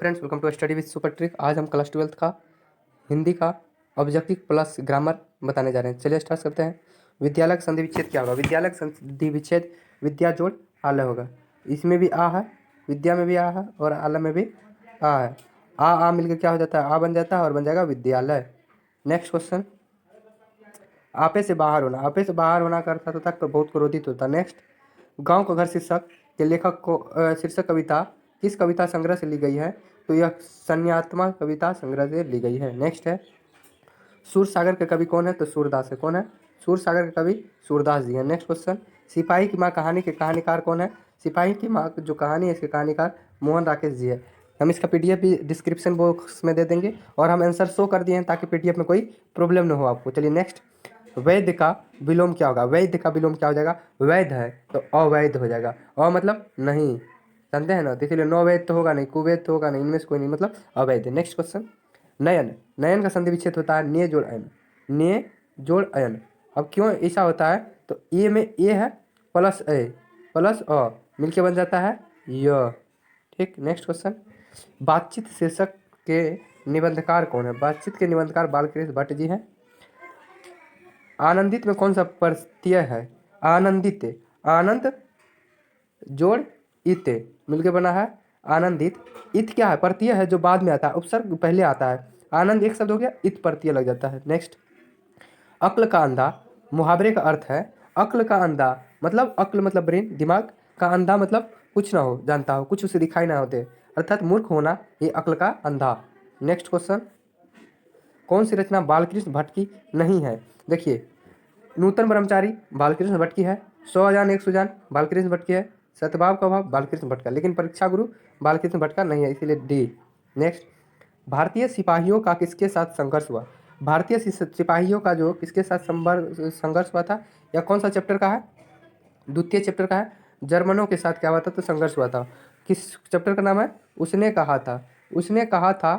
Friends, welcome to study with super trick. आज हम class 12th का हिंदी का ऑब्जेक्टिव प्लस ग्रामर बताने जा रहे हैं। चलिए स्टार्ट करते हैं। विद्यालय का संधि विच्छेद क्या होगा? विद्यालय का संधि विच्छेद विद्या जोड़ आलय होगा। इसमें भी आ है, विद्या में भी आ है और आलय में भी आ है। आ मिलकर क्या हो जाता है? आ बन जाता है और बन जाएगा विद्यालय। नेक्स्ट क्वेश्चन, आपे से बाहर होना। आपे से बाहर होना का अर्थ होता है बहुत क्रोधित होता है। नेक्स्ट, गांव का घर शीर्षक के लेखक को शीर्षक कविता किस कविता संग्रह से ली गई है? तो यह संन्यात्मा कविता संग्रह से ली गई है। नेक्स्ट है, सूर सागर के कवि कौन है? तो सूरदास है। कौन है? सूर सागर के कवि सूरदास जी हैं। नेक्स्ट क्वेश्चन, सिपाही की माँ कहानी के कहानीकार कौन है? सिपाही की माँ जो कहानी है इसके कहानीकार मोहन राकेश जी है। हम इसका पीडीएफ भी डिस्क्रिप्शन बॉक्स में दे देंगे और हम आंसर शो कर दिए हैं ताकि पीडीएफ में कोई प्रॉब्लम न हो आपको। चलिए नेक्स्ट, वैध का विलोम क्या होगा? वैध का विलोम क्या हो जाएगा? वैध है तो अवैध हो जाएगा। मतलब नहीं, समझे हैं ना? तो इसलिए नो वैध तो होगा नहीं, कुवैध तो होगा नहीं, इनमें से कोई नहीं, मतलब अवैध। नेक्स्ट क्वेश्चन, नयन। नयन का संधि विच्छेद होता है ने जोड़ अयन। ने जोड़ अयन। अब क्यों ऐसा होता है? तो ए में ए है प्लस ए प्लस अ मिलके बन जाता है य। ठीक। नेक्स्ट क्वेश्चन, बातचीत शीर्षक के निबंधकार कौन है? बातचीत के निबंधकार बालकृष्ण भट्ट जी हैं। आनंदित में कौन सा प्रत्यय है? आनंदित, आनंद जोड़ इत मिलके बना है आनंदित। इत क्या है? प्रत्यय है जो बाद में आता है, उपसर्ग पहले आता है। आनंद एक शब्द हो गया, इत प्रत्यय लग जाता है। नेक्स्ट, अक्ल का अंधा मुहावरे का अर्थ है। अक्ल का अंधा मतलब अक्ल मतलब ब्रेन, दिमाग का अंधा मतलब कुछ ना हो, जानता हो, कुछ उसे दिखाई ना होते, अर्थात मूर्ख होना, ये अक्ल का अंधा। नेक्स्ट क्वेश्चन, कौन सी रचना बालकृष्ण भट्ट की नहीं है? देखिए, नूतन ब्रह्मचारी बालकृष्ण भट्ट की है। 100 सुजान बालकृष्ण भट्ट की है। सतभाव का भाव बालकृष्ण भट्ट का, लेकिन परीक्षा गुरु बालकृष्ण भट्ट का नहीं है, इसीलिए डी। नेक्स्ट, भारतीय सिपाहियों का किसके साथ संघर्ष हुआ? भारतीय सिपाहियों का जो किसके साथ संघर्ष हुआ था, या कौन सा चैप्टर का है? द्वितीय चैप्टर का है। जर्मनों के साथ क्या हुआ था? तो संघर्ष हुआ था। किस चैप्टर का नाम है? उसने कहा था। उसने कहा था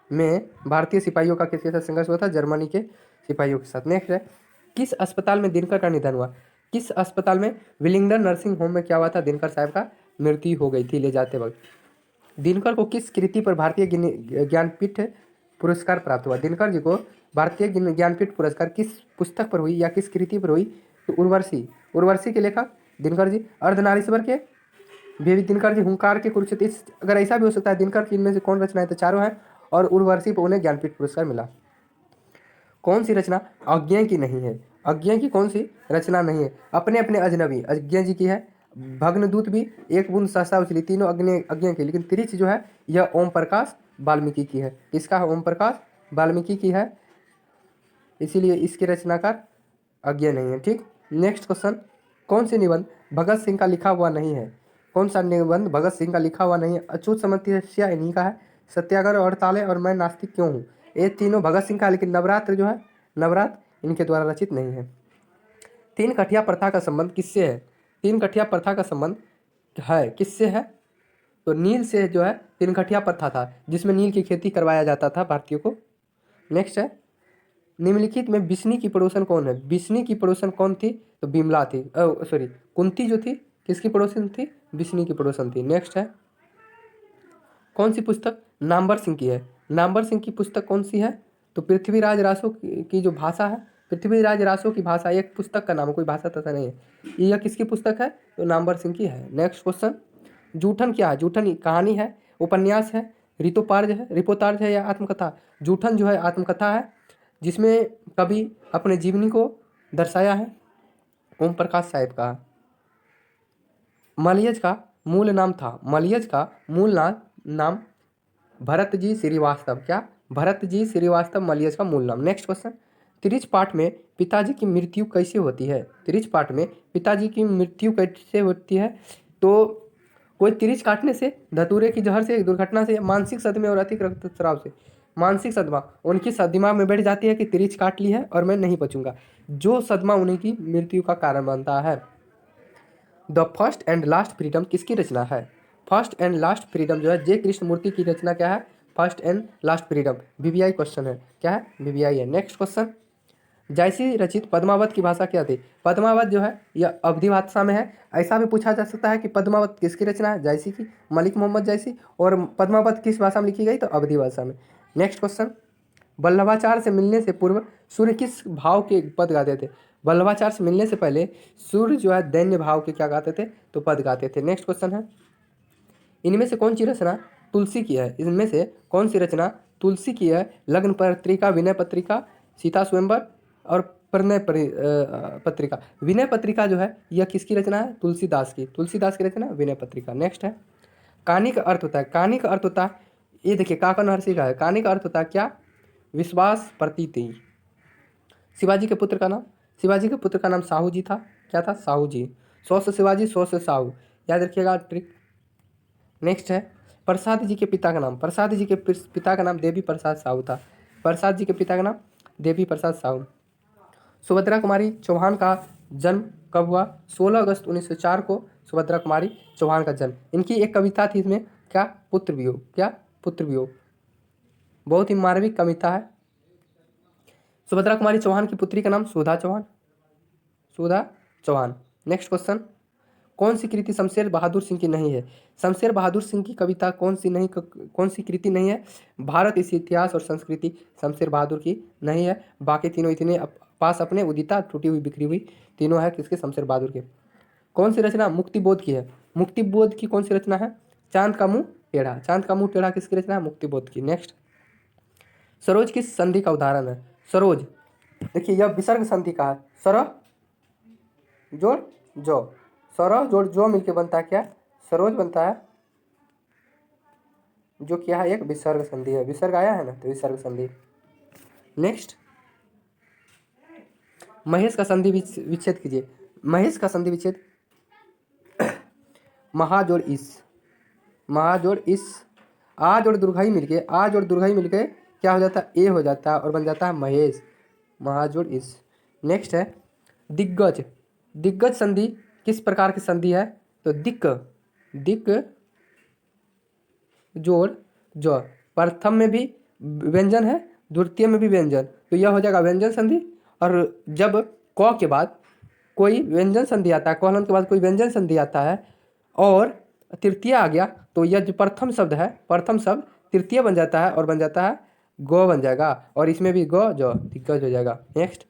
में भारतीय सिपाहियों का किसके साथ संघर्ष हुआ था? जर्मनी के सिपाहियों के साथ। नेक्स्ट है, किस अस्पताल में दिनकर का निधन हुआ? किस अस्पताल में? विलिंगडन नर्सिंग होम में क्या हुआ था? दिनकर साहब का मृत्यु हो गई थी ले जाते वक्त। दिनकर को किस कृति पर भारतीय ज्ञानपीठ पुरस्कार प्राप्त हुआ? दिनकर जी को भारतीय ज्ञानपीठ पुरस्कार किस पुस्तक पर हुई या किस कृति पर हुई? तो उर्वशी। उर्वशी के लेखक दिनकर जी। अर्धनारीश्वर के भी दिनकर जी। हुंकार के कुरुक्षेत्र। इस अगर ऐसा भी हो सकता है दिनकर की इनमें से कौन रचना है? तो चारों हैं और उर्वशी पर उन्हें ज्ञानपीठ पुरस्कार मिला। कौन सी रचना अज्ञेय की नहीं है? अज्ञेय की कौन सी रचना नहीं है? अपने अपने अजनबी अज्ञेय जी की है। भग्नदूत भी, एक बूंद सहसा उछली, तीनों अज्ञेय की। लेकिन तिरिच जो है यह ओम प्रकाश वाल्मीकि की है। किसका है? ओम प्रकाश वाल्मीकि की है, इसीलिए इसके रचनाकार अज्ञेय नहीं है। ठीक। नेक्स्ट क्वेश्चन, कौन से निबंध भगत सिंह का लिखा हुआ नहीं है? कौन सा निबंध भगत सिंह का लिखा हुआ नहीं है? अछूत समस्या इन्हीं का है। सत्याग्रह और ताले और मैं नास्तिक क्यों हूँ, ये तीनों भगत सिंह का है। लेकिन नवरात्र जो है, नवरात्र इनके द्वारा रचित नहीं है। तीन कठिया प्रथा का संबंध किससे है? तीन कठिया प्रथा का संबंध है किससे है? तो नील से जो है। तीन कठिया प्रथा था जिसमें नील की खेती करवाया जाता था भारतीयों को। नेक्स्ट है, निम्नलिखित में बिस्नी की पड़ोसन कौन है? बिस्नी की पड़ोसन कौन थी? तो बिमला थी। सॉरी, कुंती जो थी किसकी पड़ोसन थी? बिस्नी की पड़ोसन थी। नेक्स्ट है, कौन सी पुस्तक नामवर सिंह की है? नामवर सिंह की पुस्तक कौन सी है? तो पृथ्वीराज रासो की जो भाषा है, पृथ्वीराज रासो की भाषा एक पुस्तक का नाम है, कोई भाषा तथा नहीं है। यह किसकी पुस्तक है? तो नामवर सिंह की है। नेक्स्ट क्वेश्चन, जूठन क्या है? जूठन कहानी है, उपन्यास है, रिपोतार्ज है या आत्मकथा? जूठन जो है आत्मकथा है जिसमें कवि अपने जीवनी को दर्शाया है। ओम प्रकाश साहिब का। मलयज का मूल नाम था, मलयज का मूल नाम भरत जी श्रीवास्तव। क्या? भरत जी श्रीवास्तव मलयज का मूल नाम। नेक्स्ट क्वेश्चन, त्रिच पाठ में पिताजी की मृत्यु कैसे होती है? त्रिच पाठ में पिताजी की मृत्यु कैसे होती है? तो कोई त्रिच काटने से, धतूरे की जहर से, दुर्घटना से, मानसिक सदमे और अतिरिक्त रक्तस्राव से। मानसिक सदमा, उनकी दिमाग में बैठ जाती है कि त्रिच काट ली है और मैं नहीं बचूंगा, जो सदमा उनकी मृत्यु का कारण बनता है। The first and last freedom किसकी रचना है? फर्स्ट एंड लास्ट फ्रीडम जो है जे कृष्णमूर्ति की रचना क्या है? First and last freedom VVI question है। क्या है? वीवीआई है। नेक्स्ट क्वेश्चन, जायसी रचित पद्मावत की भाषा क्या थी? पद्मावत जो है यह अवधी भाषा में है। ऐसा भी पूछा जा सकता है कि पद्मावत किसकी रचना है? जायसी की, मलिक मोहम्मद जायसी। और पद्मावत किस भाषा में लिखी गई? तो अवधी भाषा में। नेक्स्ट क्वेश्चन, वल्लभाचार्य से मिलने से पूर्व सूर्य किस भाव के पद गाते थे? वल्लभाचार्य से मिलने से पहले सूर्य जो है दैन्य भाव के क्या गाते थे? तो पद गाते थे। नेक्स्ट क्वेश्चन है, इनमें से कौन सी रचना तुलसी की है? इनमें से कौन सी रचना तुलसी की है? लग्न पत्रिका, विनय पत्रिका, सीता स्वयंवर और प्रणय पत्रिका। विनय पत्रिका जो है यह किसकी रचना है? तुलसीदास की। तुलसीदास की रचना विनय पत्रिका। नेक्स्ट है, कहानी का अर्थ होता है, कहानी का अर्थ होता है, ये देखिए काका नरसी का है। कहानी का अर्थ होता है क्या? विश्वास, प्रतीति। शिवाजी के पुत्र का नाम, शिवाजी के पुत्र का नाम साहू जी था। क्या था? साहू जी। 100 से शिवाजी, 100 से साहू, याद रखिएगा ट्रिक। नेक्स्ट है, प्रसाद जी के पिता का नाम, प्रसाद जी के पिता का नाम देवी प्रसाद साहू था। प्रसाद जी के पिता का नाम देवी प्रसाद साहू। सुभद्रा कुमारी चौहान का जन्म कब हुआ? 16 अगस्त 1904 को सुभद्रा कुमारी चौहान का जन्म। इनकी एक कविता थी, इसमें क्या? पुत्र वियोग। क्या? पुत्र वियोग। बहुत ही मार्मिक कविता है। सुभद्रा कुमारी चौहान की पुत्री का नाम सुधा चौहान, सुधा चौहान। नेक्स्ट क्वेश्चन, कौन सी कृति शमशेर बहादुर सिंह की नहीं है? शमशेर बहादुर सिंह की कविता कौन सी कृति नहीं है? भारत, इस इतिहास और संस्कृति शमशेर बहादुर की नहीं है। बाकी तीनों इतने पास अपने, उदिता, टूटी हुई बिखरी हुई, तीनों है किसके? शमशेर बहादुर के। कौन सी रचना मुक्तिबोध की है? मुक्तिबोध की कौन सी रचना है? चांद का मुंह टेढ़ा। चांद का मुंह टेढ़ा किसकी रचना है? मुक्तिबोध की। नेक्स्ट, सरोज किस संधि का उदाहरण है? सरोज, देखिए यह विसर्ग संधि का है। सर जोड़ जो, सर जोड़ जो मिलके बनता है क्या? सरोज बनता है, जो क्या है? एक विसर्ग संधि है। विसर्ग आया है ना, तो विसर्ग संधि। नेक्स्ट, महेश का संधि विच्छेद कीजिए। महेश का संधि विच्छेद, महाजोड़ इस, महाजोड़ इस, आ जोड़ दुर्घई मिलके, आ जोड़ दुर्घई मिलके क्या हो जाता है? ए हो जाता है और बन जाता है महेश। महाजोड़ इस। नेक्स्ट है, दिग्गज। दिग्गज संधि किस प्रकार की संधि है? तो दिक्, दिक् जोड़ जो, प्रथम में भी व्यंजन है, द्वितीय में भी व्यंजन, तो यह हो जाएगा व्यंजन संधि। और जब क के बाद कोई व्यंजन संधि आता है, कोलन के बाद कोई व्यंजन संधि आता है और तृतीय आ गया, तो यह जो प्रथम शब्द है, प्रथम शब्द तृतीय बन जाता है और बन जाता है गो बन जाएगा, और इसमें भी गो जो दिग्गज हो जाएगा। नेक्स्ट,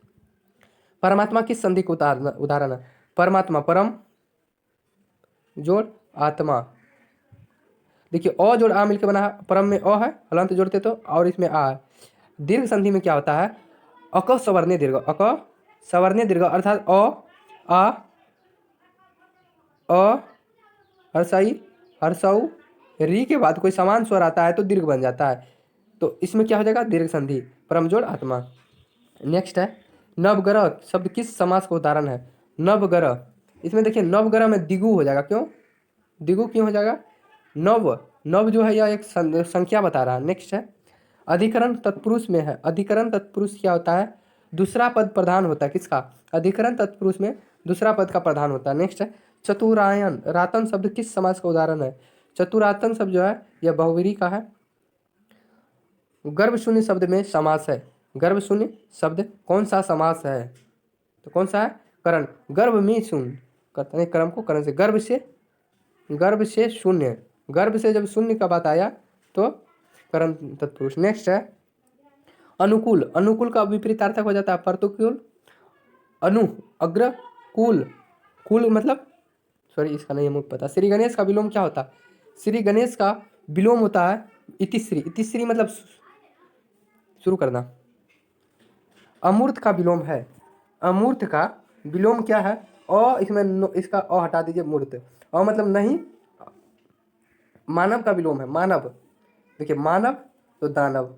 परमात्मा किस संधि को उदाहरण है? परमात्मा, परम जोड़ आत्मा। देखिए अ जोड़ आ मिलकर बना है, परम में अ है, हलंत जोड़ते तो, और इसमें आ है। दीर्घ संधि में क्या होता है? अक सवर्णे दीर्घ, अक सवर्णे दीर्घ, अर्थात आ हर्षई, हर्षऊ, री के बाद कोई समान स्वर आता है तो दीर्घ बन जाता है, तो इसमें क्या हो जाएगा? दीर्घ संधि, परम जोड़ आत्मा। नेक्स्ट है, नवग्रह शब्द किस समास का उदाहरण है? नवग्रह, इसमें देखिए नवग्रह में दिगु हो जाएगा। क्यों दिगु क्यों हो जाएगा? नव, नव जो है यह एक संख्या बता रहा है। नेक्स्ट है, अधिकरण तत्पुरुष में है। अधिकरण तत्पुरुष क्या होता है? दूसरा पद प्रधान होता है। किसका? अधिकरण तत्पुरुष में दूसरा पद का प्रधान होता है। नेक्स्ट है, चतुरायन। रातन शब्द किस समास का उदाहरण है? चतुरातन शब्द जो है यह बहुवीरी का है। गर्भ शून्य शब्द में समास है। गर्भ शून्य शब्द कौन सा समास है? तो कौन सा है? करण। गर्भ में शून्य करते हैं क्रम को करण से, गर्भ से शून्य, गर्भ से जब शून्य का बात आया तो करण तत्पुरुष। नेक्स्ट है, अनुकूल। अनुकूल का विपरीतार्थक हो जाता है प्रतिकूल। अनु, अग्र, कूल, कूल मतलब, सॉरी इसका नहीं मुझे पता। श्री गणेश का विलोम क्या होता है? श्री गणेश का विलोम होता है इतिश्री। इतिश्री मतलब शुरू करना। अमूर्त का विलोम है, अमूर्त का विलोम क्या है? इसमें इसका हटा दीजिए, मूर्त। मतलब नहीं, मानव का विलोम है, मानव। देखिए मानव तो दानव।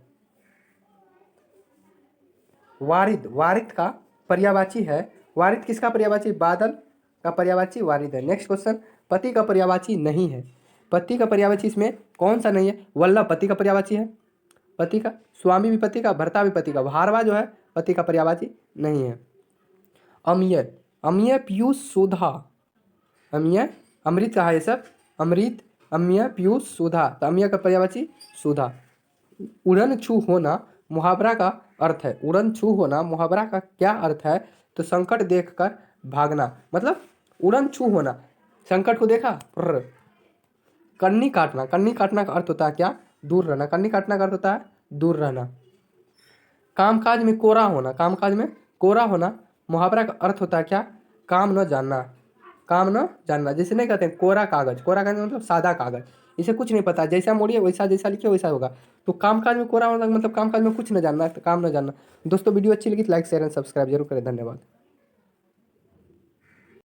वारिद, वारिद का पर्यायवाची है। वारिद किसका पर्यायवाची? बादल का पर्यायवाची वारिद है। नेक्स्ट क्वेश्चन, पति का पर्यायवाची नहीं है। पति का पर्यायवाची इसमें कौन सा नहीं है? वल्लभ पति का पर्यायवाची है, पति का। स्वामी भी पति का, भर्ता भी पति का। भारवा जो है पति का पर्यायवाची नहीं है। अमीय, अमीय पीयूष सुधा, अमीय अमृत का है ये सब, अमृत, अमीय पीयूष सुधा, तो अमीय का पर्यायवाची सुधा। उड़न छू होना मुहावरा का अर्थ है, उड़न छू होना मुहावरा का क्या अर्थ है? तो संकट देखकर भागना, मतलब उड़न छू होना, संकट को देखा कन्नी काटना, कन्नी काटना का अर्थ होता है क्या? दूर रहना, कन्नी काटना का अर्थ होता है दूर रहना। कामकाज में कोरा होना, कामकाज में कोरा होना मुहावरा का अर्थ होता है क्या? काम न जानना, काम न जानना। जैसे नहीं कहते हैं कोरा कागज, कोरा कागज मतलब सादा कागज, इसे कुछ नहीं पता, जैसा मोड़िए वैसा, जैसा लिखिए वैसा होगा। तो कामकाज में कोरा होना मतलब कामकाज में कुछ न जानना, काम न जानना। दोस्तों वीडियो अच्छी लगी तो लाइक शेयर एंड सब्सक्राइब जरूर करें। धन्यवाद।